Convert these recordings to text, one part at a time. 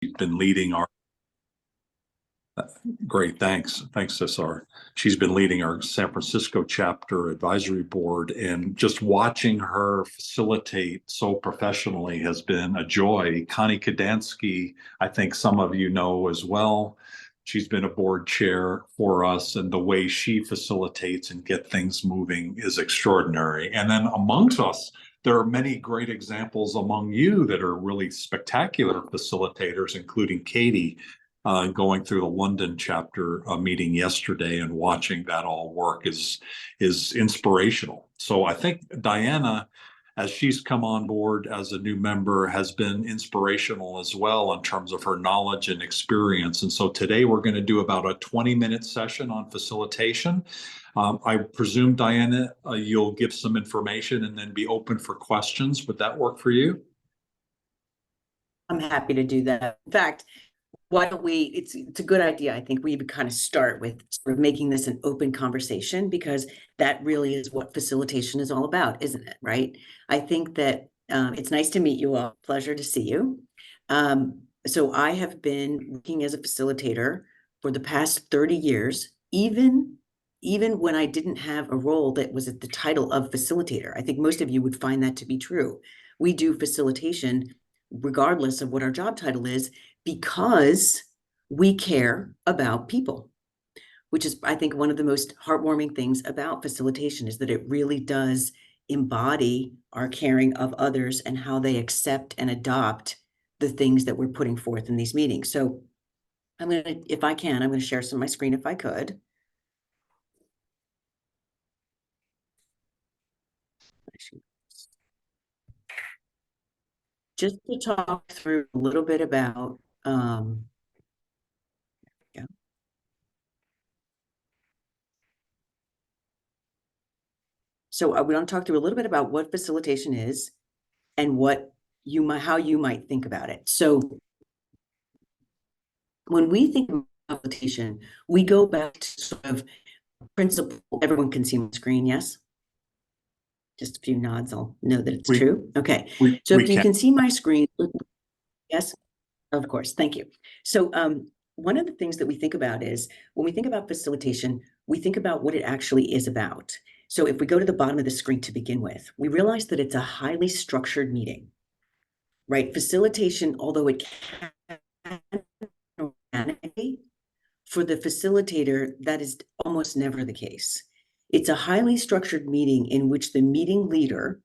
been leading our Great, thanks. Thanks, Cesar. She's been leading our San Francisco chapter advisory board, and just watching her facilitate so professionally has been a joy. Connie Kadansky, I think some of you know as well. She's been a board chair for us, and the way she facilitates and get things moving is extraordinary. And then amongst us, there are many great examples among you that are really spectacular facilitators, including Katie, going through the London chapter meeting yesterday and watching that all work is inspirational. So I think Diana, as she's come on board as a new member, has been inspirational as well in terms of her knowledge and experience. And so today we're going to do about a 20-minute session on facilitation. I presume, Diana, you'll give some information and then be open for questions. Would that work for you? I'm happy to do that. In fact, why don't we, it's a good idea. I think we would kind of start with sort of making this an open conversation, because that really is what facilitation is all about, isn't it? Right? I think that it's nice to meet you all. Pleasure to see you. So I have been working as a facilitator for the past 30 years, even when I didn't have a role that was at the title of facilitator. I think most of you would find that to be true. We do facilitation regardless of what our job title is, because we care about people, which is, I think, one of the most heartwarming things about facilitation, is that it really does embody our caring of others and how they accept and adopt the things that we're putting forth in these meetings. So I'm going to, if I can, I'm going to share some of my screen if I could. Just to talk through a little bit about So we want to talk through a little bit about what facilitation is and what you might, how you might think about it. So when we think of facilitation, we go back to sort of principle. Everyone can see my screen, yes? Just a few nods, I'll know that it's true. Okay, so if you can see my screen, yes? Of course, thank you. So one of the things that we think about is, when we think about facilitation, we think about what it actually is about. So if we go to the bottom of the screen to begin with, we realize that it's a highly structured meeting, right? Facilitation, although it can organically, for the facilitator, that is almost never the case. It's a highly structured meeting in which the meeting leader,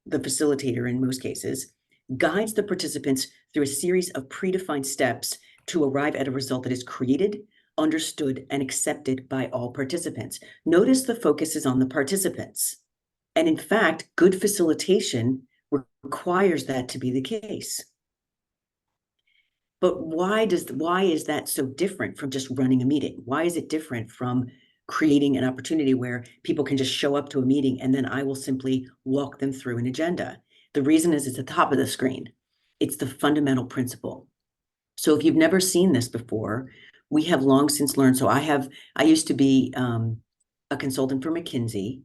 the facilitator in most cases, guides the participants through a series of predefined steps to arrive at a result that is created, understood, and accepted by all participants. Notice the focus is on the participants. And in fact, good facilitation requires that to be the case. But why is that so different from just running a meeting? Why is it different from creating an opportunity where people can just show up to a meeting and then I will simply walk them through an agenda? The reason is it's at the top of the screen. It's the fundamental principle. So if you've never seen this before, we have long since learned. So I used to be a consultant for McKinsey,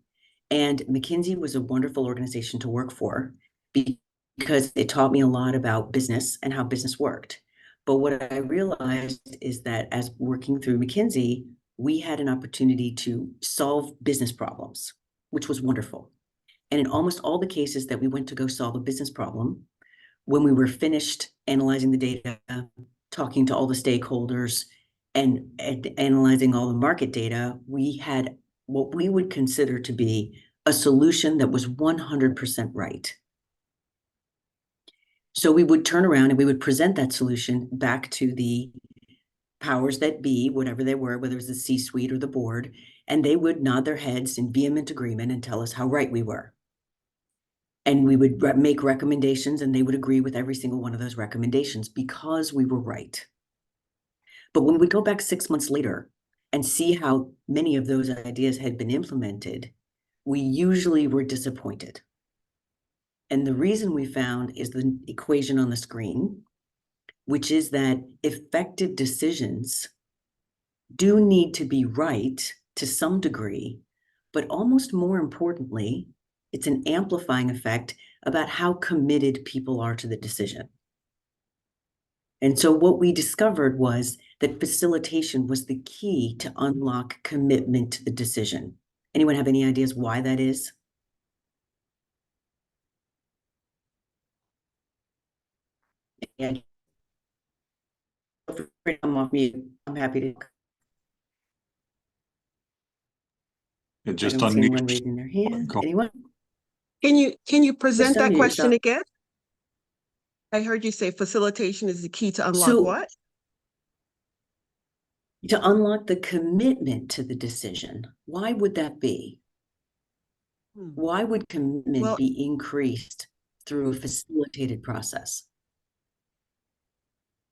and McKinsey was a wonderful organization to work for because it taught me a lot about business and how business worked. But what I realized is that as working through McKinsey, we had an opportunity to solve business problems, which was wonderful. And in almost all the cases that we went to go solve a business problem, when we were finished analyzing the data, talking to all the stakeholders, and analyzing all the market data, we had what we would consider to be a solution that was 100% right. So we would turn around and we would present that solution back to the powers that be, whatever they were, whether it was the C-suite or the board, and they would nod their heads in vehement agreement and tell us how right we were. And we would make recommendations, and they would agree with every single one of those recommendations because we were right. But when we go back 6 months later and see how many of those ideas had been implemented, we usually were disappointed. And the reason we found is the equation on the screen, which is that effective decisions do need to be right to some degree, but almost more importantly, it's an amplifying effect about how committed people are to the decision. And so what we discovered was that facilitation was the key to unlock commitment to the decision. Anyone have any ideas why that is? Yeah. I'm off mute. I'm happy to. It I just don't see anyone unmute. raising their hand. Anyone? Can you present Just that unmute question yourself. again? I heard you say facilitation is the key to unlock So- what? To unlock the commitment to the decision. Why would that be? Why would commitment Well- be increased through a facilitated process?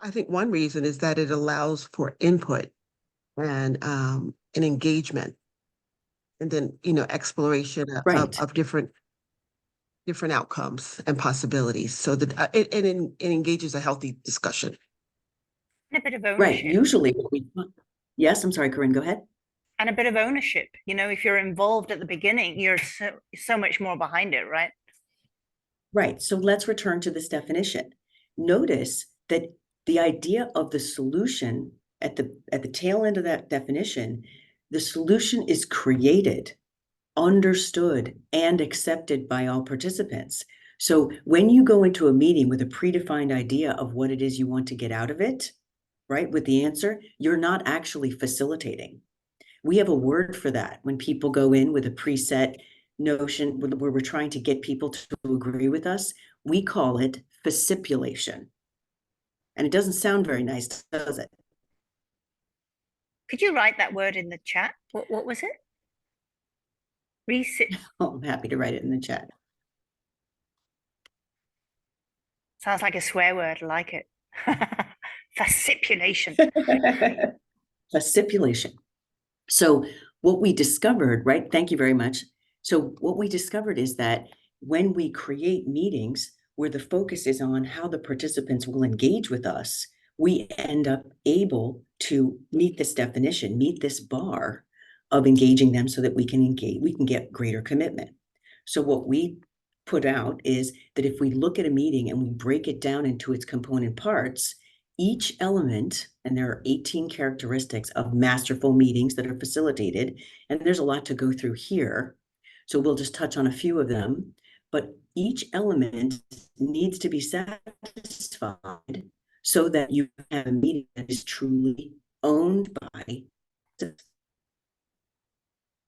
I think one reason is that it allows for input and engagement, and then exploration Right. of different outcomes and possibilities, so that it engages a healthy discussion. And a bit of Right. ownership. Usually what we, yes, I'm sorry, Corinne, go ahead. And a bit of ownership. You know, if you're involved at the beginning, you're so much more behind it, right? Right. So let's return to this definition. Notice that the idea of the solution at the tail end of that definition, the solution is created, understood, and accepted by all participants. So when you go into a meeting with a predefined idea of what it is you want to get out of it, right, with the answer, you're not actually facilitating. We have a word for that when people go in with a preset notion where we're trying to get people to agree with us. We call it facipulation. And it doesn't sound very nice, does it? Could you write that word in the chat? What was it? Recip. Oh, I'm happy to write it in the chat. Sounds like a swear word. I like it. Facipulation. Facipulation. So what we discovered, right? Thank you very much. So what we discovered is that when we create meetings where the focus is on how the participants will engage with us, we end up able to meet this definition, meet this bar of engaging them so that we can get greater commitment. So what we put out is that if we look at a meeting and we break it down into its component parts, each element, and there are 18 characteristics of masterful meetings that are facilitated, and there's a lot to go through here. So we'll just touch on a few of them, but each element needs to be satisfied so that you have a meeting that is truly owned by.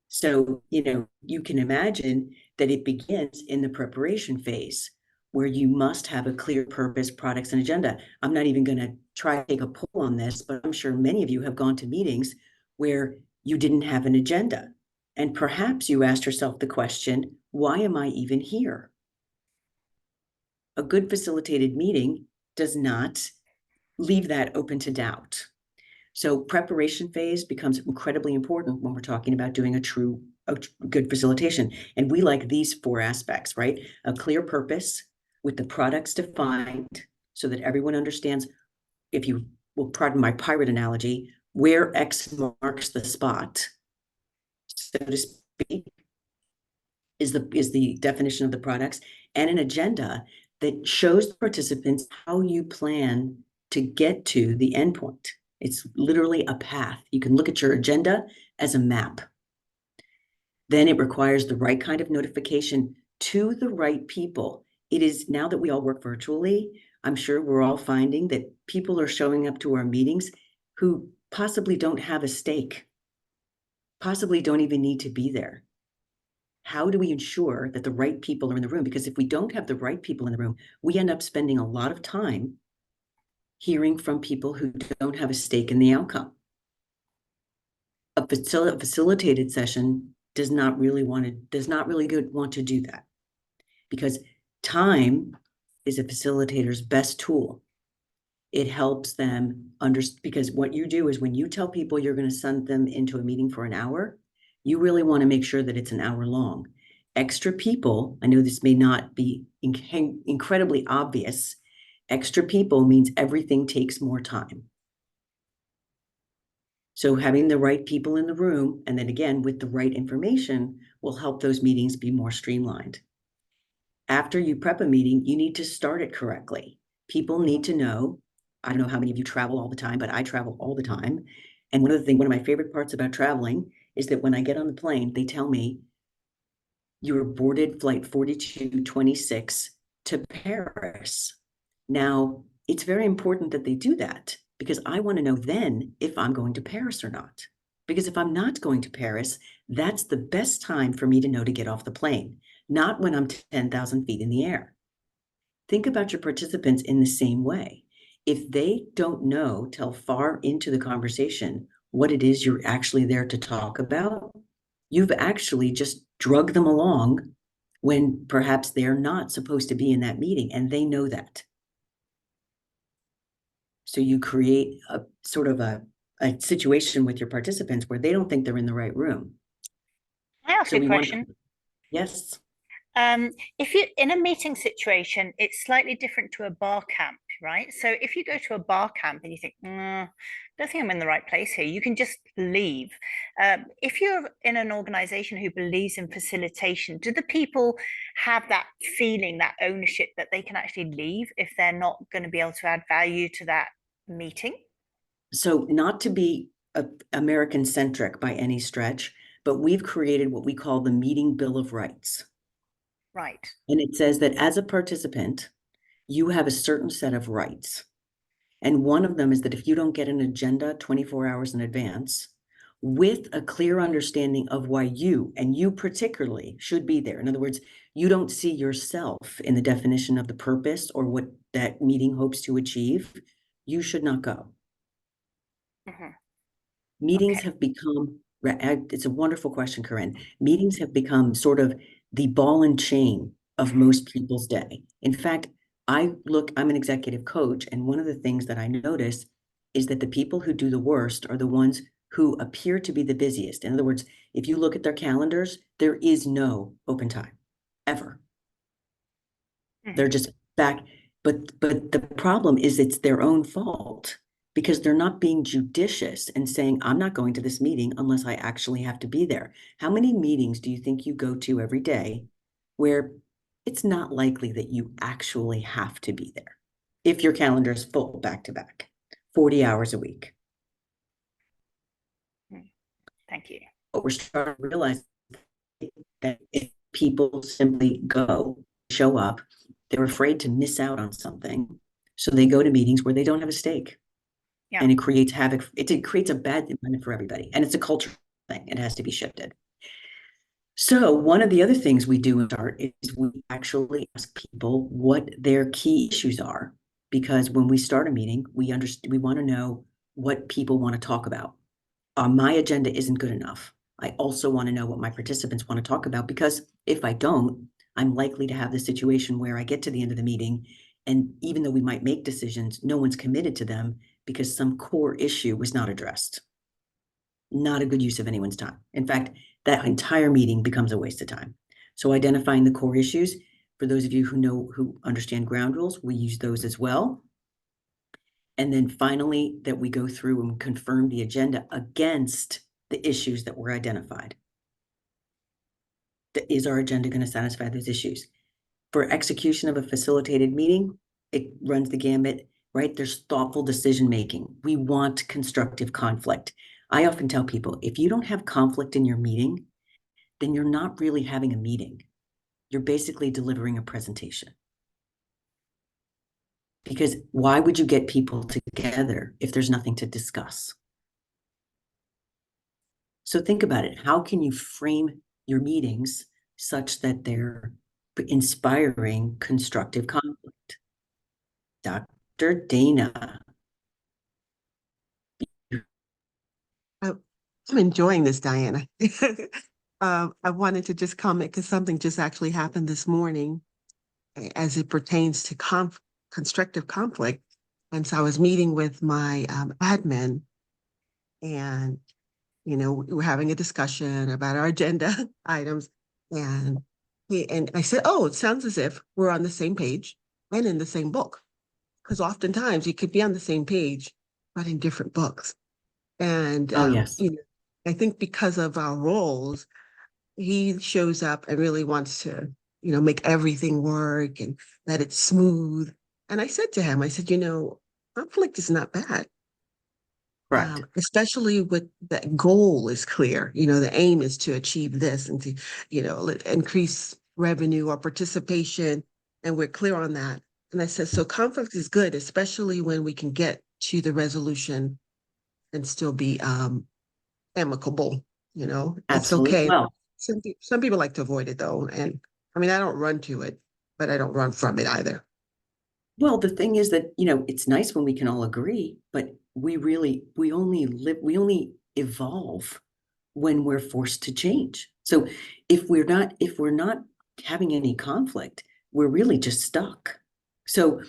So, you can imagine that it begins in the preparation phase where you must have a clear purpose, products, and agenda. I'm not even going to try to take a poll on this, but I'm sure many of you have gone to meetings where you didn't have an agenda. And perhaps you asked yourself the question, why am I even here? A good facilitated meeting does not leave that open to doubt. So preparation phase becomes incredibly important when we're talking about doing a good facilitation. And we like these 4 aspects, right? A clear purpose with the products defined so that everyone understands, if you will pardon my pirate analogy, where X marks the spot, so to speak, is the definition of the products, and an agenda that shows the participants how you plan to get to the endpoint. It's literally a path. You can look at your agenda as a map. Then it requires the right kind of notification to the right people. It is, now that we all work virtually, I'm sure we're all finding that people are showing up to our meetings who possibly don't have a stake, possibly don't even need to be there. How do we ensure that the right people are in the room? Because if we don't have the right people in the room, we end up spending a lot of time hearing from people who don't have a stake in the outcome. A facilitated session does not really want to do that, because time is a facilitator's best tool. It helps them because what you do is when you tell people you're going to send them into a meeting for an hour, you really want to make sure that it's an hour long. Extra people, I know this may not be incredibly obvious, extra people means everything takes more time. So having the right people in the room, and then again, with the right information, will help those meetings be more streamlined. After you prep a meeting, you need to start it correctly. People need to know I don't know how many of you travel all the time, but I travel all the time. And one of my favorite parts about traveling is that when I get on the plane, they tell me you were boarded flight 4226 to Paris. Now, it's very important that they do that because I want to know then if I'm going to Paris or not. Because if I'm not going to Paris, that's the best time for me to know to get off the plane, not when I'm 10,000 feet in the air. Think about your participants in the same way. If they don't know till far into the conversation what it is you're actually there to talk about, you've actually just drug them along when perhaps they're not supposed to be in that meeting and they know that. So you create a sort of a situation with your participants where they don't think they're in the right room. Can I ask So you a we want, question? yes. If you're in a meeting situation, it's slightly different to a bar camp, right? So if you go to a bar camp and you think, don't think I'm in the right place here, you can just leave. If you're in an organization who believes in facilitation, do the people have that feeling, that ownership that they can actually leave if they're not going to be able to add value to that meeting? So not to be American centric by any stretch, but we've created what we call the Meeting Bill of Rights. Right. And it says that as a participant, you have a certain set of rights. And one of them is that if you don't get an agenda 24 hours in advance, with a clear understanding of why you, and you particularly, should be there. In other words, you don't see yourself in the definition of the purpose or what that meeting hopes to achieve, you should not go. Meetings Okay. have become, it's a wonderful question, Corinne. Meetings have become sort of the ball and chain of most people's day. In fact, I'm an executive coach, and one of the things that I notice is that the people who do the worst are the ones who appear to be the busiest. In other words, if you look at their calendars, there is no open time, ever. They're just back. But the problem is it's their own fault because they're not being judicious and saying, I'm not going to this meeting unless I actually have to be there. How many meetings do you think you go to every day where it's not likely that you actually have to be there if your calendar is full back to back, 40 hours a week? Thank you. But we're starting to realize that if people simply show up, they're afraid to miss out on something. So they go to meetings where they don't have a stake. Yeah. And it creates havoc. It creates a bad environment for everybody. And it's a cultural thing. It has to be shifted. So one of the other things we do in START is we actually ask people what their key issues are. Because when we start a meeting, we want to know what people want to talk about. My agenda isn't good enough. I also want to know what my participants want to talk about, because if I don't, I'm likely to have the situation where I get to the end of the meeting, and even though we might make decisions, no one's committed to them because some core issue was not addressed. Not a good use of anyone's time. In fact, that entire meeting becomes a waste of time. So identifying the core issues, for those of you who understand ground rules, we use those as well. And then finally, that we go through and confirm the agenda against the issues that were identified. Is our agenda going to satisfy those issues? For execution of a facilitated meeting, it runs the gambit, right? There's thoughtful decision-making. We want constructive conflict. I often tell people, if you don't have conflict in your meeting, then you're not really having a meeting. You're basically delivering a presentation. Because why would you get people together if there's nothing to discuss? So think about it. How can you frame your meetings such that they're inspiring constructive conflict? Dr. Dana. I'm enjoying this, Diana. I wanted to just comment because something just actually happened this morning as it pertains to constructive conflict. And so I was meeting with my admin, and we were having a discussion about our agenda items, and I said, "Oh, it sounds as if we're on the same page and in the same book," because oftentimes you could be on the same page but in different books. And Yes. I think because of our roles, he shows up and really wants to, make everything work and let it smooth. And I said to him, I said, conflict is not bad. Correct. Especially with that goal is clear. The aim is to achieve this and to, increase revenue or participation, and we're clear on that. And I said, so conflict is good, especially when we can get to the resolution and still be amicable. It's Absolutely. okay. Well, Some people like to avoid it though, and I mean I don't run to it, but I don't run from it either. well, the thing is that, it's nice when we can all agree, but we only evolve when we're forced to change. So if we're not having any conflict, we're really just stuck. So,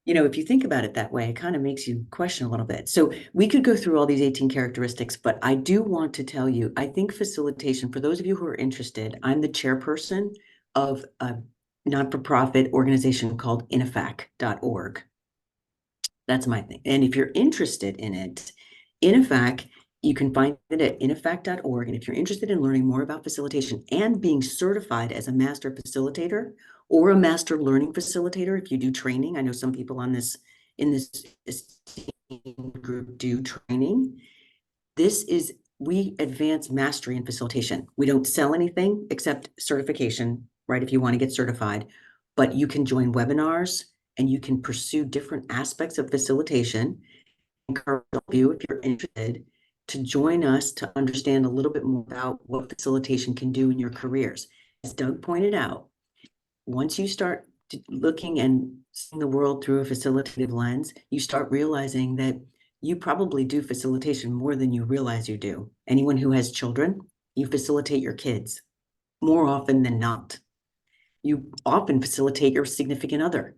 if you think about it that way, it kind of makes you question a little bit. So we could go through all these 18 characteristics, but I do want to tell you, I think facilitation, for those of you who are interested, I'm the chairperson of a not-for-profit organization called inafac.org. That's my thing. And if you're interested in it, INAFAC, you can find it at inafac.org. And if you're interested in learning more about facilitation and being certified as a master facilitator or a master learning facilitator, if you do training, I know some people in this group do training. We advance mastery in facilitation. We don't sell anything except certification, right? If you want to get certified, but you can join webinars and you can pursue different aspects of facilitation. I encourage you, if you're interested, to join us to understand a little bit more about what facilitation can do in your careers. As Doug pointed out, once you start looking and seeing the world through a facilitative lens, you start realizing that you probably do facilitation more than you realize you do. Anyone who has children, you facilitate your kids more often than not. You often facilitate your significant other.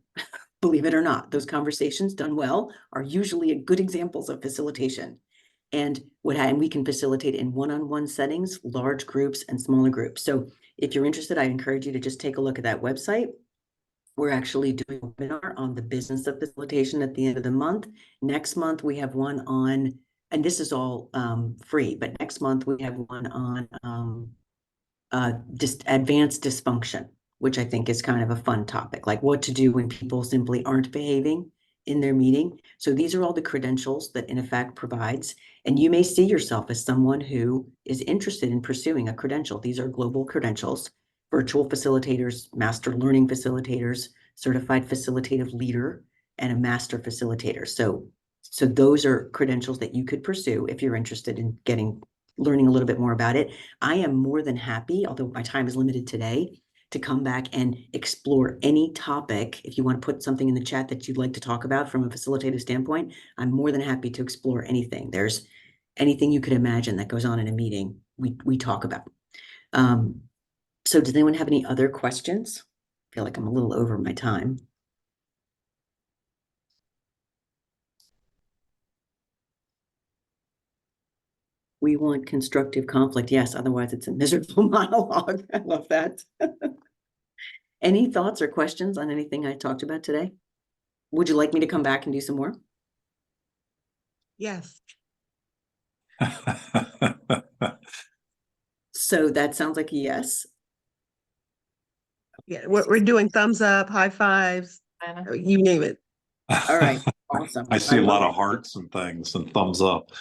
Believe it or not, those conversations done well are usually good examples of facilitation. And we can facilitate in one-on-one settings, large groups and smaller groups. So if you're interested, I encourage you to just take a look at that website. We're actually doing a webinar on the business of facilitation at the end of the month. Next month, we have one on, and this is all free, but next month we have one on advanced dysfunction, which I think is kind of a fun topic, like what to do when people simply aren't behaving in their meeting. So these are all the credentials that INAFAC provides, and you may see yourself as someone who is interested in pursuing a credential. These are global credentials: virtual facilitators, master learning facilitators, certified facilitative leader, and a master facilitator. So those are credentials that you could pursue if you're interested in learning a little bit more about it. I am more than happy, although my time is limited today, to come back and explore any topic. If you want to put something in the chat that you'd like to talk about from a facilitative standpoint, I'm more than happy to explore anything. There's anything you could imagine that goes on in a meeting, we talk about. So does anyone have any other questions? I feel like I'm a little over my time. We want constructive conflict. Yes, otherwise it's a miserable monologue. I love that. Any thoughts or questions on anything I talked about today? Would you like me to come back and do some more? Yes. So that sounds like a yes. Yeah, we're doing thumbs up, high fives, you name it. All right, awesome. I see a lot of hearts and things and thumbs up.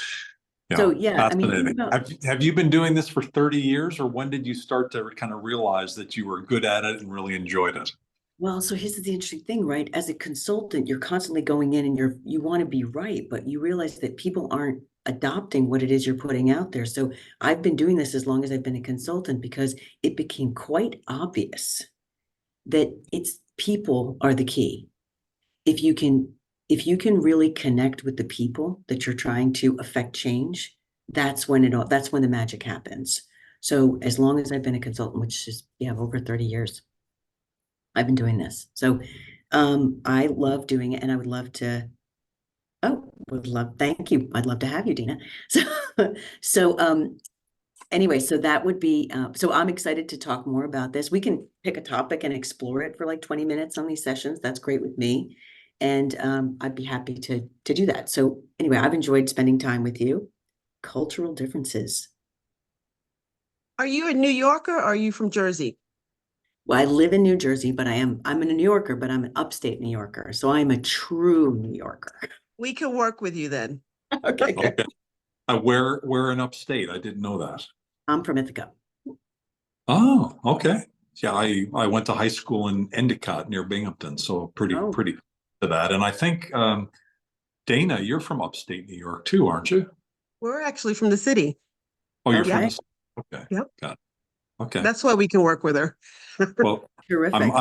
So yeah, I mean, fascinating. Have you been doing this for 30 years, or when did you start to kind of realize that you were good at it and really enjoyed it? Well, so here's the interesting thing, right? As a consultant, you're constantly going in and you want to be right, but you realize that people aren't adopting what it is you're putting out there. So I've been doing this as long as I've been a consultant, because it became quite obvious that people are the key. If you can really connect with the people that you're trying to affect change, that's when the magic happens. So as long as I've been a consultant, which is over 30 years, I've been doing this. So I love doing it, and I would love to. Thank you. I'd love to have you, Dina. Anyway, so that would be, so I'm excited to talk more about this. We can pick a topic and explore it for like 20 minutes on these sessions. That's great with me. And I'd be happy to do that. So anyway, I've enjoyed spending time with you. Cultural differences. Are you a New Yorker or are you from Jersey? Well, I live in New Jersey, but I'm a New Yorker, but I'm an upstate New Yorker. So I'm a true New Yorker. We can work with you then. Okay, good. Okay. Where in upstate? I didn't know that. I'm from Ithaca. Oh, okay. Yeah, I went to high school in Endicott near Binghamton, so pretty Oh. to that. And I think Dana, you're from upstate New York too, aren't you? We're actually from the city. Oh, you're from Okay. the okay. Yep. Got it. Okay. That's why we can work with her. Well, Terrific.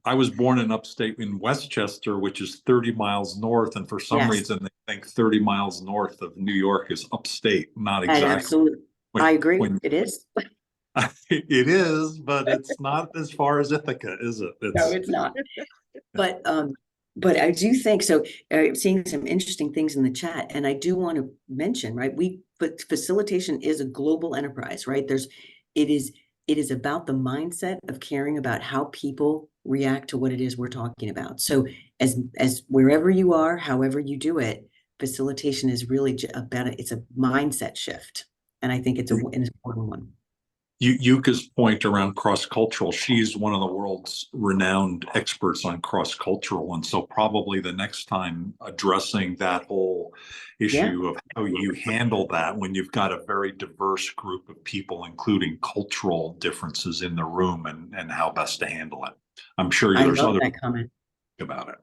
I was born in upstate in Westchester, which is 30 miles north, and for some Yes. reason they think 30 miles north of New York is upstate. Not And exactly. absolutely, When- I agree. when- It is. It is, but it's not as far as Ithaca, is it? No, it's not. But I do think so. Seeing some interesting things in the chat, and I do want to mention, right? But facilitation is a global enterprise, right? It is about the mindset of caring about how people react to what it is we're talking about. So as wherever you are, however you do it, facilitation is really about it's a mindset shift, and I think it's an important one. Yuka's point around cross-cultural, she's one of the world's renowned experts on cross-cultural. And so probably the next time addressing that whole issue of how you handle that when you've got a very diverse group of people, including cultural differences in the room and how best to handle it. I'm sure I there's love other that comment. about it.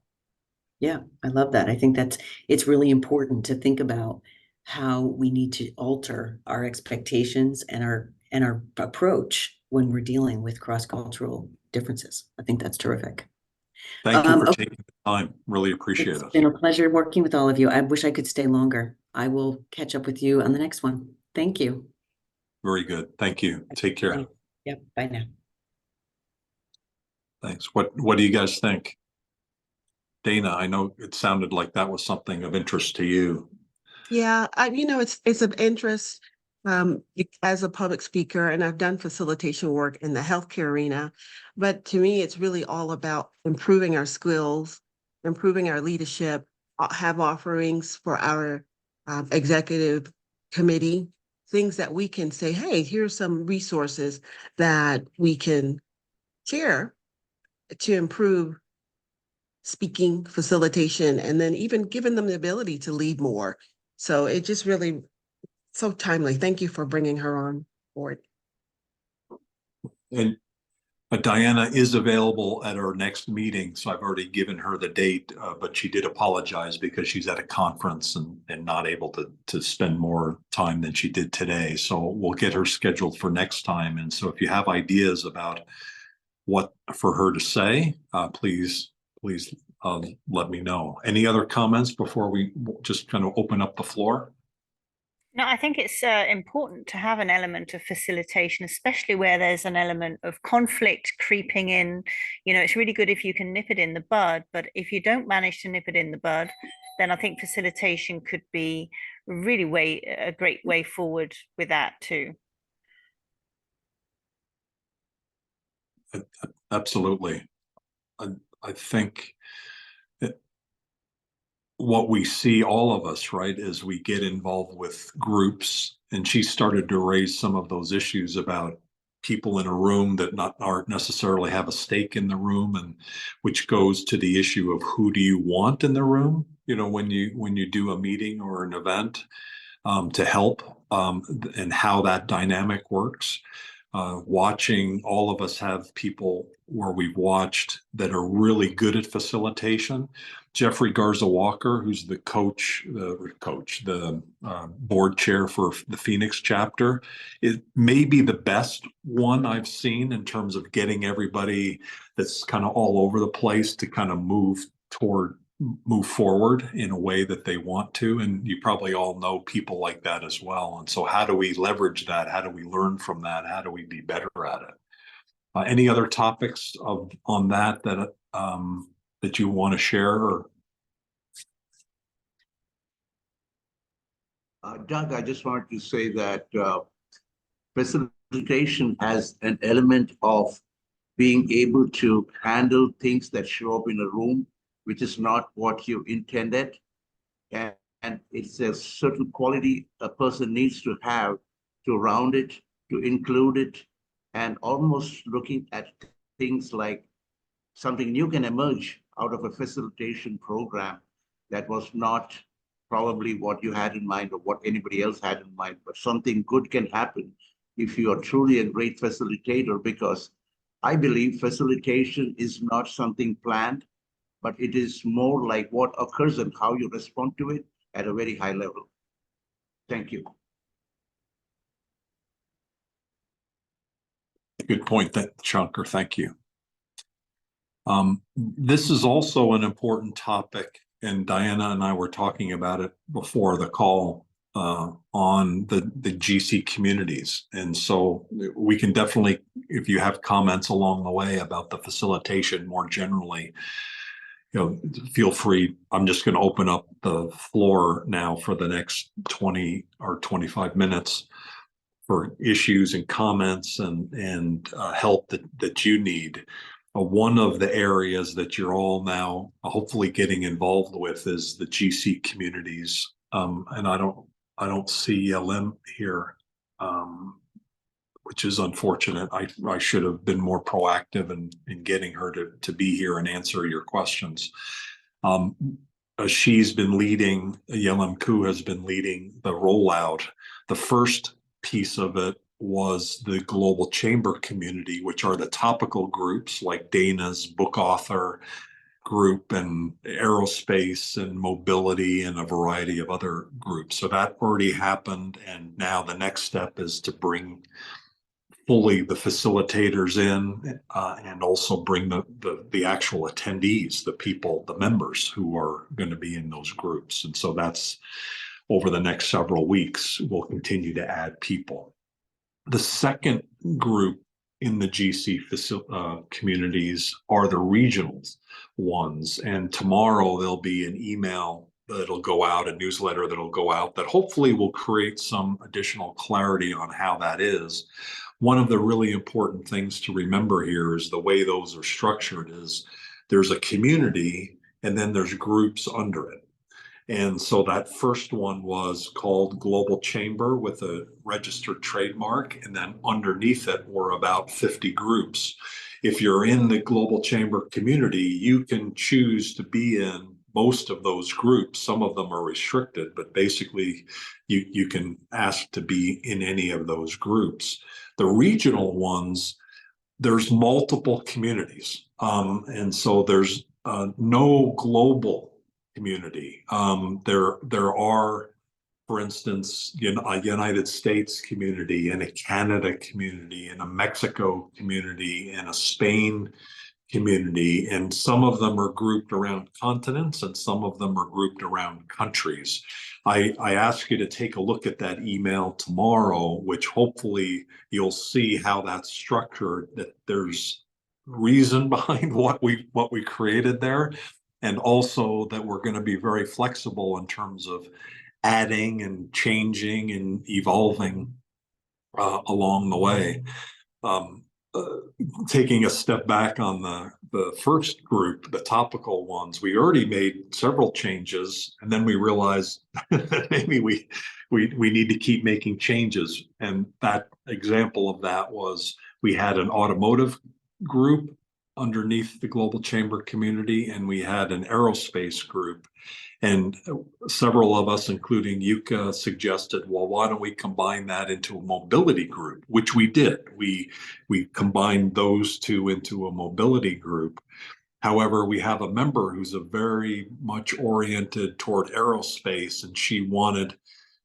Yeah, I love that. I think it's really important to think about how we need to alter our expectations and our approach when we're dealing with cross-cultural differences. I think that's terrific. Thank you for Okay. taking the time. Really appreciate It's it. been a pleasure working with all of you. I wish I could stay longer. I will catch up with you on the next one. Thank you. Very good. Thank you. Take care. Thanks. Yep. Bye now. Thanks. What do you guys think? Dana, I know it sounded like that was something of interest to you. Yeah, it's of interest as a public speaker, and I've done facilitation work in the healthcare arena. But to me, it's really all about improving our skills, improving our leadership, have offerings for our executive committee, things that we can say, hey, here's some resources that we can share to improve speaking, facilitation, and then even giving them the ability to lead more. So it just really so timely. Thank you for bringing her on board. And Diana is available at our next meeting, so I've already given her the date, but she did apologize because she's at a conference and not able to spend more time than she did today. So we'll get her scheduled for next time. And so if you have ideas about what for her to say, please let me know. Any other comments before we just kind of open up the floor? No, I think it's important to have an element of facilitation, especially where there's an element of conflict creeping in. It's really good if you can nip it in the bud, but if you don't manage to nip it in the bud, then I think facilitation could be really a great way forward with that too. Absolutely. I think what we see, all of us, right, is we get involved with groups, and she started to raise some of those issues about people in a room that aren't necessarily have a stake in the room, and which goes to the issue of who do you want in the room, when you do a meeting or an event, to help, and how that dynamic works. Watching, all of us have people where we've watched that are really good at facilitation. Jeffrey Garza Walker, who's the board chair for the Phoenix chapter, it may be the best one I've seen in terms of getting everybody that's kind of all over the place to kind of move forward in a way that they want to. And you probably all know people like that as well. And so how do we leverage that? How do we learn from that? How do we be better at it? Any other topics on that you want to share? Or Doug, I just wanted to say that facilitation has an element of being able to handle things that show up in a room, which is not what you intended. And it's a certain quality a person needs to have to round it, to include it, and almost looking at things like something new can emerge out of a facilitation program. that was not probably what you had in mind or what anybody else had in mind, but something good can happen if you are truly a great facilitator, because I believe facilitation is not something planned, but it is more like what occurs and how you respond to it at a very high level. Thank you. Good point, Shankar. Thank you. This is also an important topic, and Diana and I were talking about it before the call on the GC communities. And so we can definitely, if you have comments along the way about the facilitation more generally, feel free. I'm just going to open up the floor now for the next 20 or 25 minutes for issues and comments and help that you need. One of the areas that you're all now hopefully getting involved with is the GC communities. And I don't see Lim here, which is unfortunate. I should have been more proactive in getting her to be here and answer your questions. She's been leading, Yelim Koo has been leading the rollout. The first piece of it was the Global Chamber community, which are the topical groups like Dana's book author group and aerospace and mobility and a variety of other groups. So that already happened. And now the next step is to bring fully the facilitators in and also bring the actual attendees, the people, the members who are going to be in those groups. And so that's over the next several weeks, we'll continue to add people. The second group in the GC communities are the regional ones. And tomorrow there'll be an email that'll go out, a newsletter that'll go out that hopefully will create some additional clarity on how that is. One of the really important things to remember here is the way those are structured is there's a community and then there's groups under it. And so that first one was called Global Chamber with a registered trademark. And then underneath it were about 50 groups. If you're in the Global Chamber community, you can choose to be in most of those groups. Some of them are restricted, but basically you can ask to be in any of those groups. The regional ones, there's multiple communities. And so there's no global community. There are, for instance, a United States community and a Canada community and a Mexico community and a Spain community, and some of them are grouped around continents and some of them are grouped around countries. I ask you to take a look at that email tomorrow, which hopefully you'll see how that's structured, that there's reason behind what we created there. And also that we're going to be very flexible in terms of adding and changing and evolving along the way. Taking a step back on the first group, the topical ones, we already made several changes, and then we realized that maybe we need to keep making changes. And that example of that was we had an automotive group underneath the Global Chamber community, and we had an aerospace group. And several of us, including Yuka, suggested, well, why don't we combine that into a mobility group, which we did. We combined those two into a mobility group. However, we have a member who's a very much oriented toward aerospace, and she wanted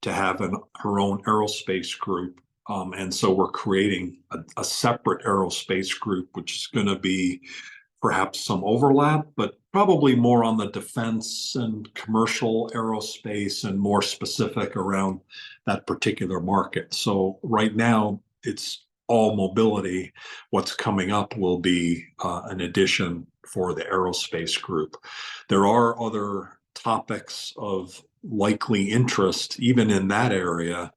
to have her own aerospace group. And so we're creating a separate aerospace group, which is going to be perhaps some overlap, but probably more on the defense and commercial aerospace and more specific around that particular market. So right now it's all mobility. What's coming up will be an addition for the aerospace group. There are other topics of likely interest, even in that area.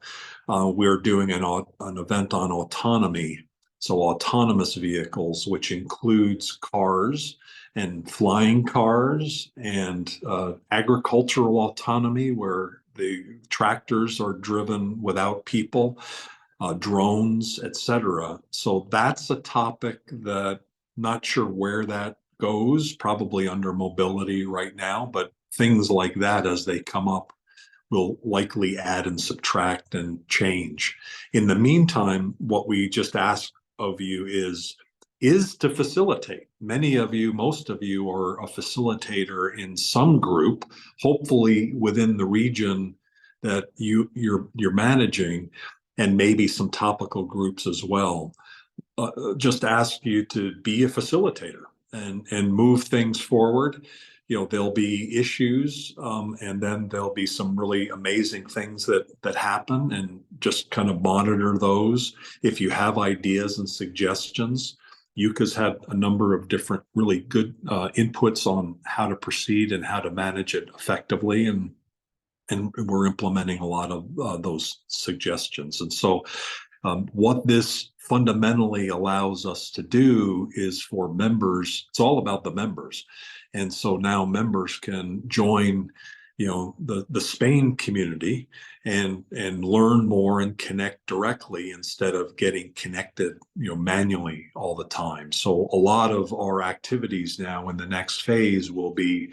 We're doing an event on autonomy. So autonomous vehicles, which includes cars and flying cars and agricultural autonomy, where the tractors are driven without people, drones, etc. So that's a topic that not sure where that goes, probably under mobility right now, but things like that, as they come up, will likely add and subtract and change. In the meantime, what we just ask of you is to facilitate. Many of you, most of you are a facilitator in some group, hopefully within the region that you're managing, and maybe some topical groups as well. Just ask you to be a facilitator and move things forward. You know, there'll be issues, and then there'll be some really amazing things that happen, and just kind of monitor those. If you have ideas and suggestions, Yuka's had a number of different really good inputs on how to proceed and how to manage it effectively, and we're implementing a lot of those suggestions. And so what this fundamentally allows us to do is for members, it's all about the members. And so now members can join, you know, the Spain community and learn more and connect directly instead of getting connected, you know, manually all the time. So a lot of our activities now in the next phase will be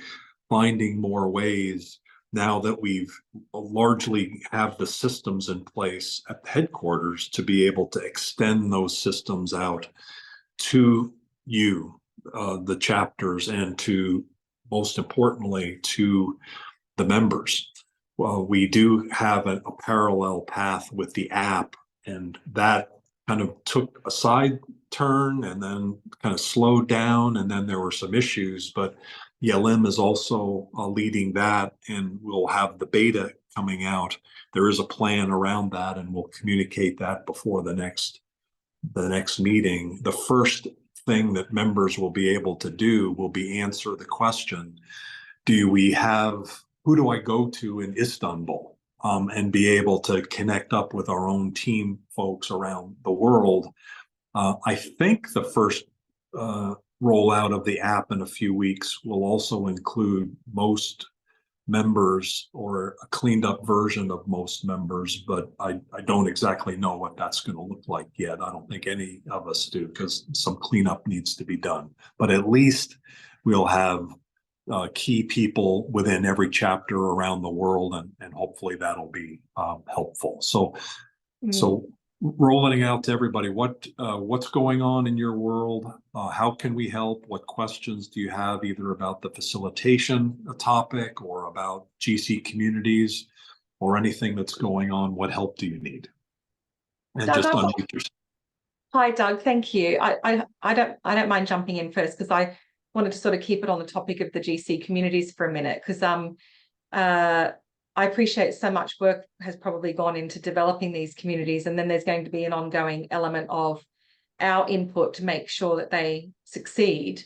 finding more ways, now that we've largely have the systems in place at the headquarters, to be able to extend those systems out to you, the chapters, and to, most importantly, to the members. Well, we do have a parallel path with the app, and that kind of took a side turn and then kind of slowed down, and then there were some issues, but Yelim is also leading that, and we'll have the beta coming out. There is a plan around that, and we'll communicate that before the next meeting. The first thing that members will be able to do will be answer the question, who do I go to in Istanbul? And be able to connect up with our own team folks around the world. I think the first rollout of the app in a few weeks will also include most members, or a cleaned up version of most members, but I don't exactly know what that's going to look like yet. I don't think any of us do, because some cleanup needs to be done. But at least we'll have key people within every chapter around the world, and hopefully that'll be helpful. So rolling out to everybody, what's going on in your world? How can we help? What questions do you have, either about the facilitation topic or about GC communities or anything that's going on? What help do you need? And Doug, just unmute yourself. Hi, Doug. Thank you. I don't mind jumping in first, because I wanted to sort of keep it on the topic of the GC communities for a minute, because I appreciate so much work has probably gone into developing these communities, and then there's going to be an ongoing element of our input to make sure that they succeed.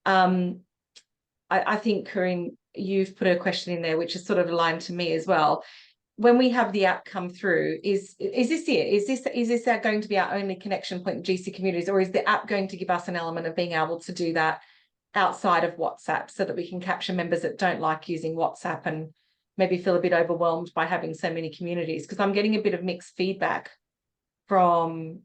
I think, Corinne, you've put a question in there which is sort of aligned to me as well. When we have the app come through, is this it? Is this going to be our only connection point in GC communities, or is the app going to give us an element of being able to do that outside of WhatsApp, so that we can capture members that don't like using WhatsApp and maybe feel a bit overwhelmed by having so many communities? Because I'm getting a bit of mixed feedback from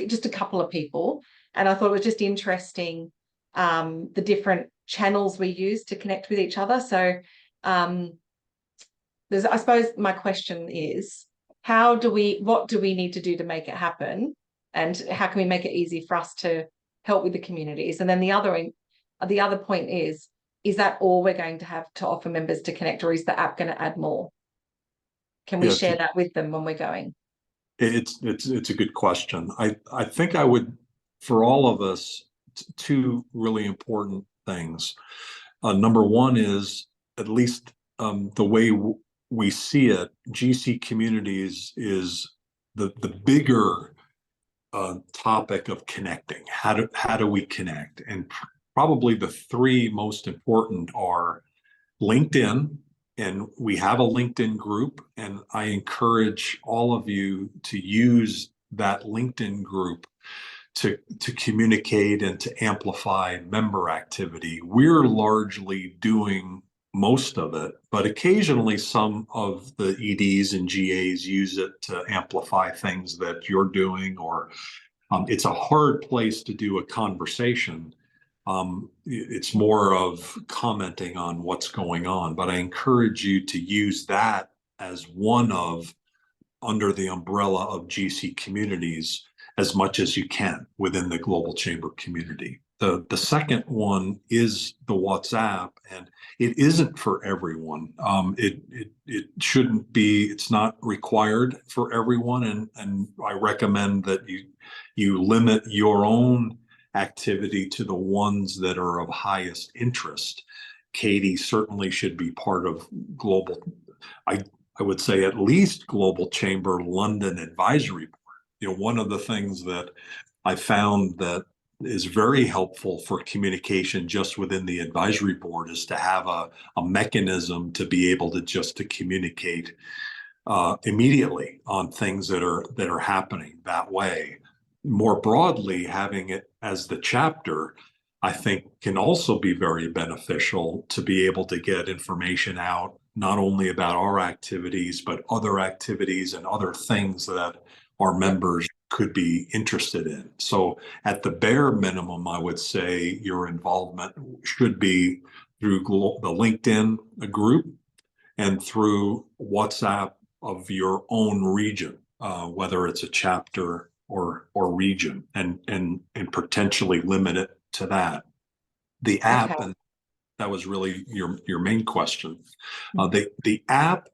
just a couple of people, and I thought it was just interesting, the different channels we use to connect with each other. So I suppose my question is, what do we need to do to make it happen, and how can we make it easy for us to help with the communities? And then the other point is that all we're going to have to offer members to connect, or is the app going to add more? Can we share that with them when we're going? It's a good question. I think I would, for all of us, two really important things. Number one is, at least the way we see it, GC communities is the bigger topic of connecting. How do we connect? And probably the three most important are LinkedIn, and we have a LinkedIn group, and I encourage all of you to use that LinkedIn group to communicate and to amplify member activity. We're largely doing most of it, but occasionally some of the EDs and GAs use it to amplify things that you're doing, or it's a hard place to do a conversation It's more of commenting on what's going on, but I encourage you to use that as one of under the umbrella of GC communities as much as you can within the Global Chamber community. The second one is the WhatsApp, and it isn't for everyone. It shouldn't be. It's not required for everyone, and I recommend that you limit your own activity to the ones that are of highest interest. Katie certainly should be part of global. I would say at least Global Chamber London Advisory Board. You know, one of the things that I found that is very helpful for communication just within the advisory board is to have a mechanism to be able to just to communicate immediately on things that are happening that way. More broadly, having it as the chapter, I think, can also be very beneficial to be able to get information out, not only about our activities, but other activities and other things that our members could be interested in. So at the bare minimum, I would say your involvement should be through the LinkedIn group and through WhatsApp of your own region, whether it's a chapter or region, and potentially limit it to that. The app, Okay. and that was really your main question. The app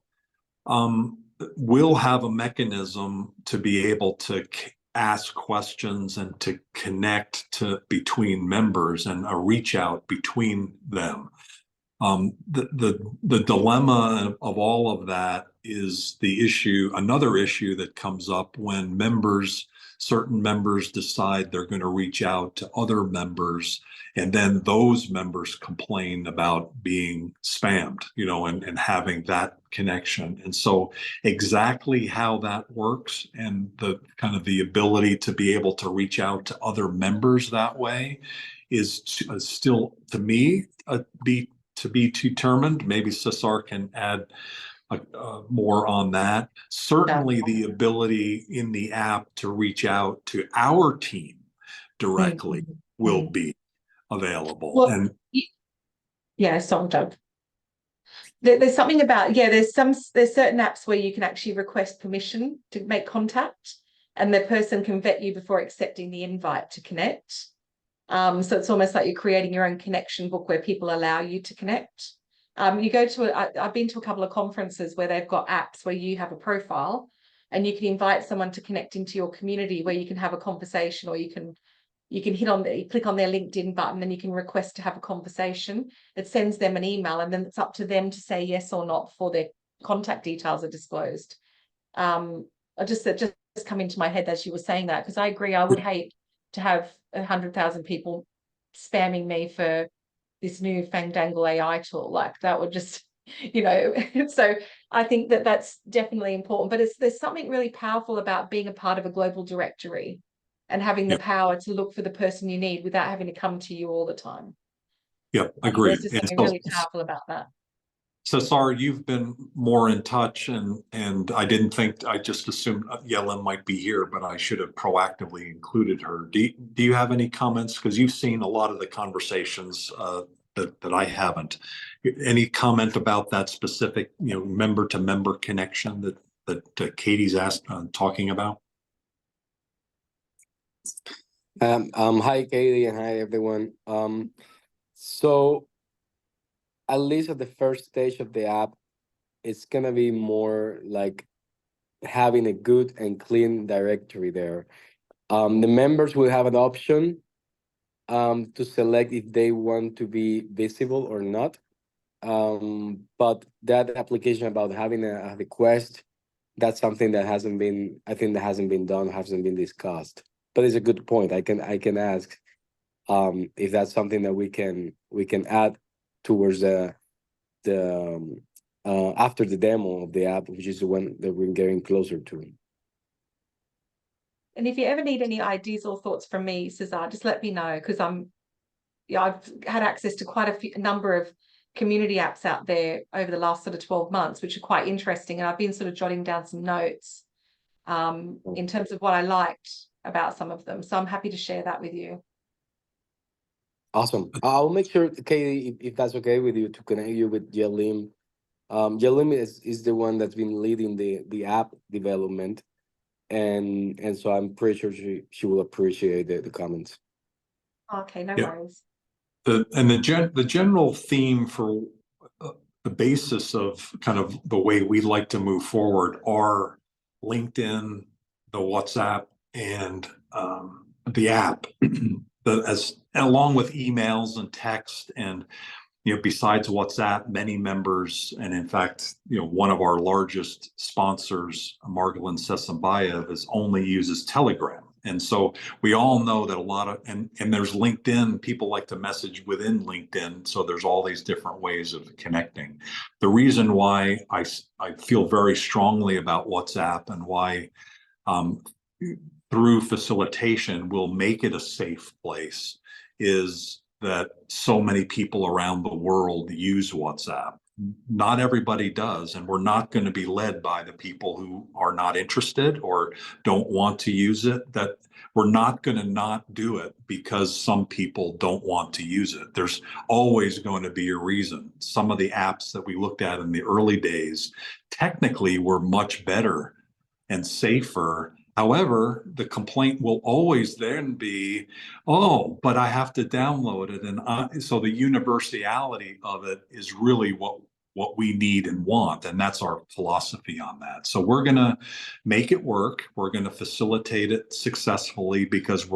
will have a mechanism to be able to ask questions and to connect to between members and a reach out between them. The dilemma of all of that is the issue, another issue that comes up when certain members decide they're going to reach out to other members, and then those members complain about being spammed, you know, and having that connection. And so exactly how that works and the kind of the ability to be able to reach out to other members that way is still, to me, to be determined. Maybe Cesar can add more on that. Certainly the ability in the app to reach out to our team directly will be available. Well, and yeah, sorry, Doug. There's something about, there's certain apps where you can actually request permission to make contact, and the person can vet you before accepting the invite to connect. So it's almost like you're creating your own connection book where people allow you to connect. You go to I've been to a couple of conferences where they've got apps where you have a profile and you can invite someone to connect into your community, where you can have a conversation, or you can click on their LinkedIn button and you can request to have a conversation. It sends them an email, and then it's up to them to say yes or not before their contact details are disclosed. It just come into my head as you were saying that, because I agree, I would hate to have 100,000 people spamming me for this new Fandangle AI tool. Like, that would just, you know. So I think that that's definitely important, but there's something really powerful about being a part of a global directory and having the power to look for the person you need without having to come to you all the time. Yep, agreed. There's just something really powerful about that. Cesar, you've been more in touch, and I didn't think, I just assumed Yellen might be here, but I should have proactively included her. Do you have any comments? Because you've seen a lot of the conversations that I haven't. Any comment about that specific, you know, member to member connection that Katie's talking about? Hi Katie, and hi everyone. So at least at the first stage of the app, it's gonna be more like having a good and clean directory there. The members will have an option to select if they want to be visible or not. But that application about having a request, that's something that hasn't been done, hasn't been discussed. But it's a good point. I can ask if that's something that we can add towards the after the demo of the app, which is the one that we're getting closer to. And if you ever need any ideas or thoughts from me, Cesar, just let me know, because I've had access to quite a number of community apps out there over the last sort of 12 months, which are quite interesting. And I've been sort of jotting down some notes in terms of what I liked about some of them. So I'm happy to share that with you. Awesome. I'll make sure, Katie, if that's okay with you, to connect you with Yalim. Yalim is the one that's been leading the app development, and so I'm pretty sure she will appreciate the comments. Okay, no Yeah. worries. The general theme for the basis of kind of the way we like to move forward are LinkedIn, the WhatsApp, and the app, along with emails and text. And besides WhatsApp, many members, and in fact, one of our largest sponsors, Margolin Sesambayev, only uses Telegram. And so we all know that a lot of, and there's LinkedIn, people like to message within LinkedIn. So there's all these different ways of connecting. The reason why I feel very strongly about WhatsApp and why through facilitation we'll make it a safe place is that so many people around the world use WhatsApp. Not everybody does, and we're not going to be led by the people who are not interested or don't want to use it. That we're not going to not do it because some people don't want to use it. There's always going to be a reason. Some of the apps that we looked at in the early days technically were much better and safer. However, the complaint will always then be, oh, but I have to download it. And so the universality of it is really what we need and want. And that's our philosophy on that. So we're going to make it work. We're going to facilitate it successfully because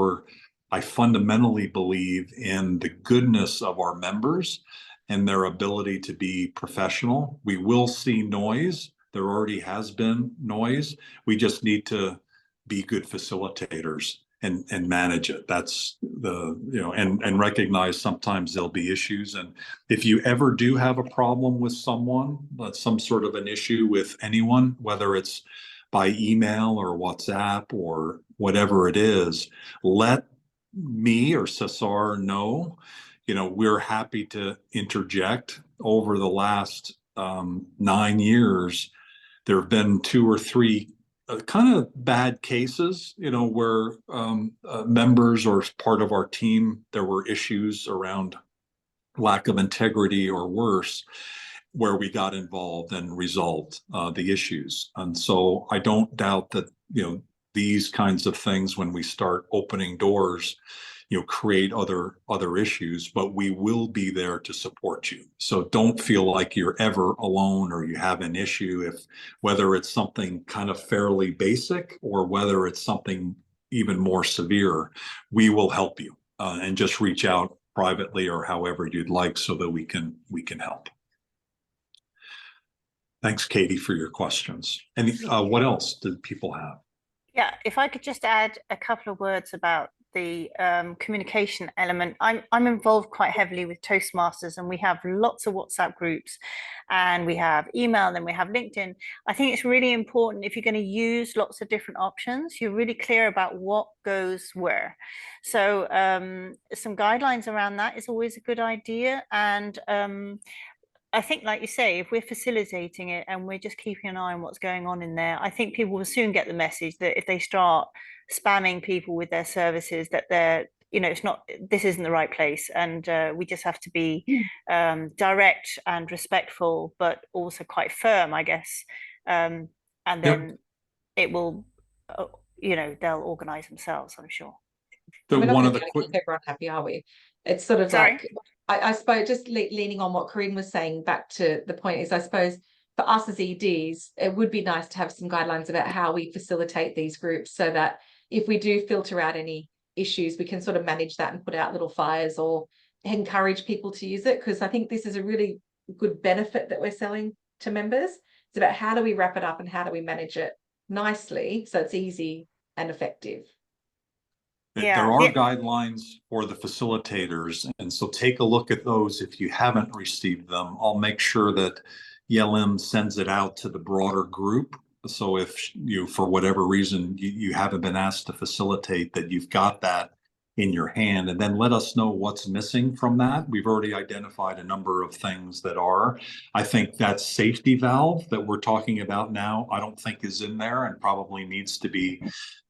I fundamentally believe in the goodness of our members and their ability to be professional. We will see noise. There already has been noise. We just need to be good facilitators and manage it. That's and recognize sometimes there'll be issues. And if you ever do have a problem with someone, some sort of an issue with anyone, whether it's by email or WhatsApp or whatever it is, let me or Cesar know. We're happy to interject. Over the last 9 years, there have been 2 or 3 kind of bad cases, where members or part of our team, there were issues around lack of integrity or worse, where we got involved and resolved the issues. And so I don't doubt that, these kinds of things, when we start opening doors, create other issues, but we will be there to support you. So don't feel like you're ever alone or you have an issue, whether it's something kind of fairly basic or whether it's something even more severe, we will help you, and just reach out privately or however you'd like so that we can help. Thanks, Katie, for your questions. And what else did people have? Yeah, if I could just add a couple of words about the communication element. I'm involved quite heavily with Toastmasters, and we have lots of WhatsApp groups, and we have email, and we have LinkedIn. I think it's really important, if you're going to use lots of different options, you're really clear about what goes where. So some guidelines around that is always a good idea. And I think, like you say, if we're facilitating it and we're just keeping an eye on what's going on in there, I think people will soon get the message that if they start spamming people with their services, that this isn't the right place. And we just have to be direct and respectful, but also quite firm, I guess. And then it will, they'll organize themselves, I'm sure. We're not going to keep everyone happy, are we? It's sort of Sorry? like, I suppose, just leaning on what Corinne was saying, back to the point is, I suppose, for us as EDs, it would be nice to have some guidelines about how we facilitate these groups, so that if we do filter out any issues, we can sort of manage that and put out little fires or encourage people to use it. Because I think this is a really good benefit that we're selling to members. It's about how do we wrap it up and how do we manage it nicely so it's easy and effective. There are guidelines for the facilitators, and so take a look at those if you haven't received them. I'll make sure that YLM sends it out to the broader group. So if for whatever reason, you haven't been asked to facilitate, that you've got that in your hand, and then let us know what's missing from that. We've already identified a number of things that are. I think that safety valve that we're talking about now, I don't think is in there and probably needs to be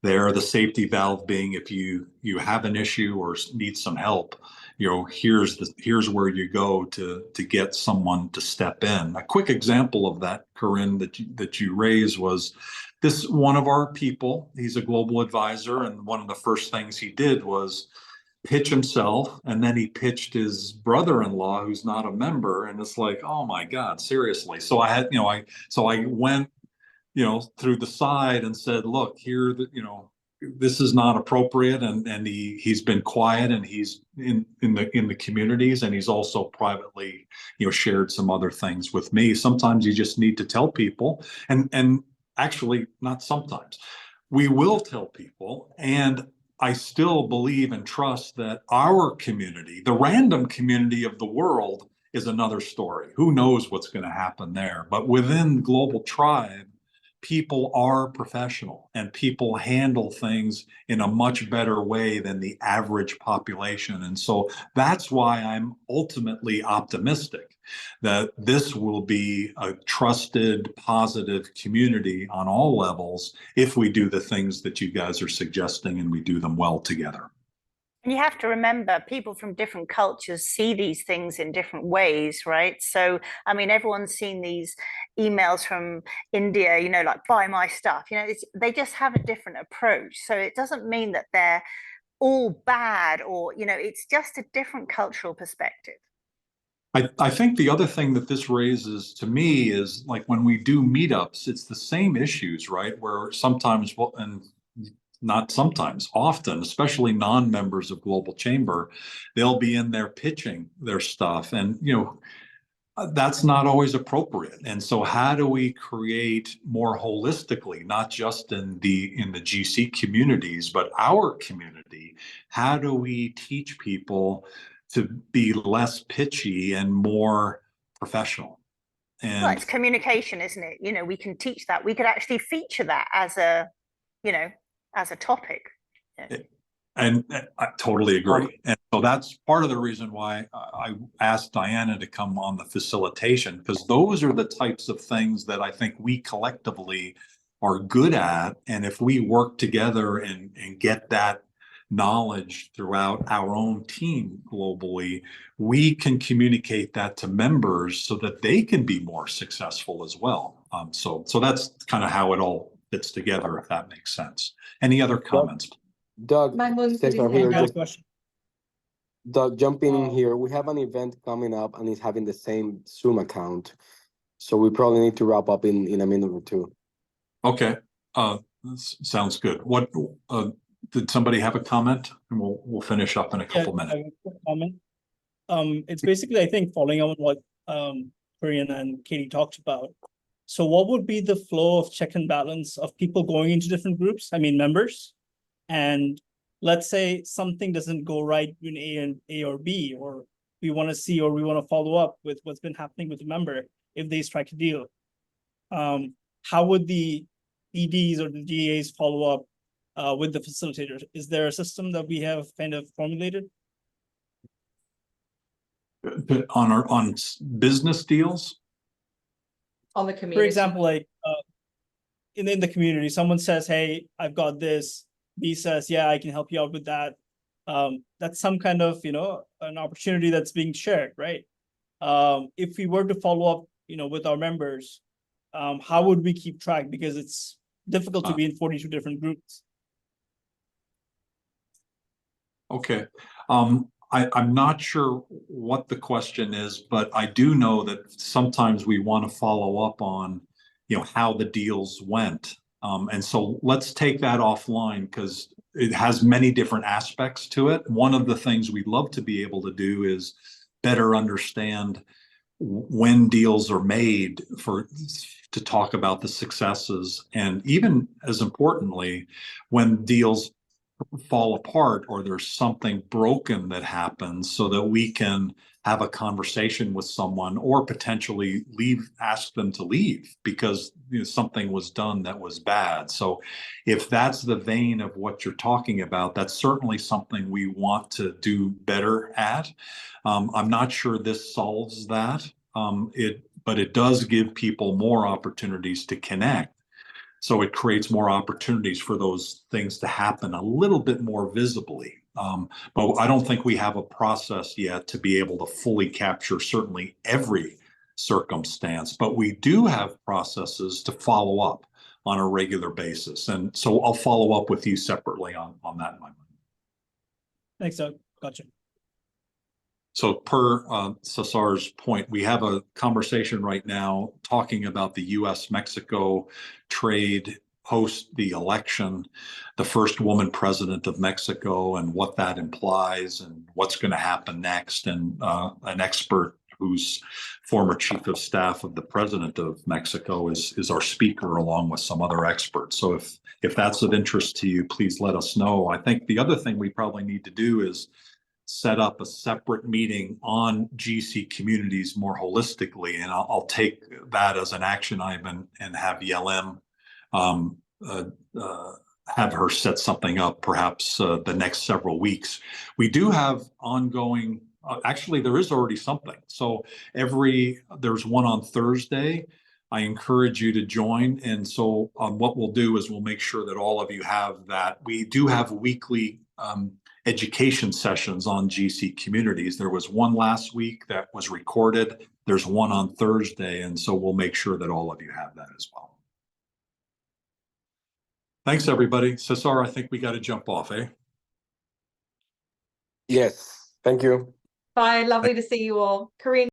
there. The safety valve being if you have an issue or need some help, here's where you go to get someone to step in. A quick example of that, Corinne, that you raised was this one of our people. He's a global advisor, and one of the first things he did was pitch himself, and then he pitched his brother-in-law who's not a member, and it's like, oh my God, seriously. So I went through the side and said, look, here, this is not appropriate, and he's been quiet, and he's in the communities, and he's also privately shared some other things with me. Sometimes you just need to tell people, and actually not sometimes, we will tell people. And I still believe and trust that our community, the random community of the world, is another story. Who knows what's going to happen there? But within Global Tribe, people are professional, and people handle things in a much better way than the average population. And so that's why I'm ultimately optimistic that this will be a trusted, positive community on all levels if we do the things that you guys are suggesting and we do them well together. And you have to remember, people from different cultures see these things in different ways, right? So, I mean, everyone's seen these emails from India, like buy my stuff, they just have a different approach. So it doesn't mean that they're all bad, or, it's just a different cultural perspective. I think the other thing that this raises to me is, like, when we do meetups, it's the same issues, right? Where sometimes, and not sometimes, often, especially non-members of Global Chamber, they'll be in there pitching their stuff, and that's not always appropriate. And so how do we create more holistically, not just in the GC communities, but our community? How do we teach people to be less pitchy and more professional? And well, it's communication, isn't it? We can teach that. We could actually feature that as a topic. And I totally agree. And so that's part of the reason why I asked Diana to come on the facilitation, because those are the types of things that I think we collectively are good at. And if we work together and get that knowledge throughout our own team globally, we can communicate that to members so that they can be more successful as well. So that's kind of how it all fits together, if that makes sense. Any other comments? Doug, Cesar here, I have a question. Doug, jumping in here. We have an event coming up, and it's having the same Zoom account, so we probably need to wrap up in a minute or two. Okay, sounds good. What did somebody have a comment? And we'll finish up in a couple minutes. I have a quick comment. It's basically, I think, following up on what Corinne and Katie talked about. So what would be the flow of check and balance of people going into different groups? I mean, members. And let's say something doesn't go right in A or B, or we want to see, or we want to follow up with what's been happening with the member if they strike a deal. How would the EDs or the DAs follow up with the facilitators? Is there a system that we have kind of formulated? On business deals? On the community. For example, like in the community, someone says, hey, I've got this. B says, yeah, I can help you out with that. That's some kind of, an opportunity that's being shared, right? If we were to follow up, with our members, how would we keep track? Because it's difficult to be in 42 different groups. Okay. I'm not sure what the question is, but I do know that sometimes we want to follow up on, how the deals went. And so let's take that offline, because it has many different aspects to it. One of the things we'd love to be able to do is better understand when deals are made, to talk about the successes, and even as importantly, when deals fall apart or there's something broken that happens, so that we can have a conversation with someone, or potentially ask them to leave because something was done that was bad. So if that's the vein of what you're talking about, that's certainly something we want to do better at. I'm not sure this solves that, but it does give people more opportunities to connect. So it creates more opportunities for those things to happen a little bit more visibly. But I don't think we have a process yet to be able to fully capture certainly every circumstance, but we do have processes to follow up on a regular basis. And so I'll follow up with you separately on that in my mind. Thanks, Doug. Gotcha. So per Cesar's point, we have a conversation right now talking about the US-Mexico trade post the election, the first woman president of Mexico and what that implies and what's going to happen next. And an expert who's former chief of staff of the president of Mexico is our speaker along with some other experts. So if that's of interest to you, please let us know. I think the other thing we probably need to do is set up a separate meeting on GC communities more holistically. And I'll take that as an action item and have YLM have her set something up perhaps the next several weeks. We do have ongoing, actually there is already something. So there's one on Thursday. I encourage you to join. And so what we'll do is we'll make sure that all of you have that. We do have weekly education sessions on GC communities. There was one last week that was recorded. There's one on Thursday. And so we'll make sure that all of you have that as well. Thanks, everybody. Cesar, I think we got to jump off, eh? Yes, thank you. Bye, lovely to see you all. Corinne.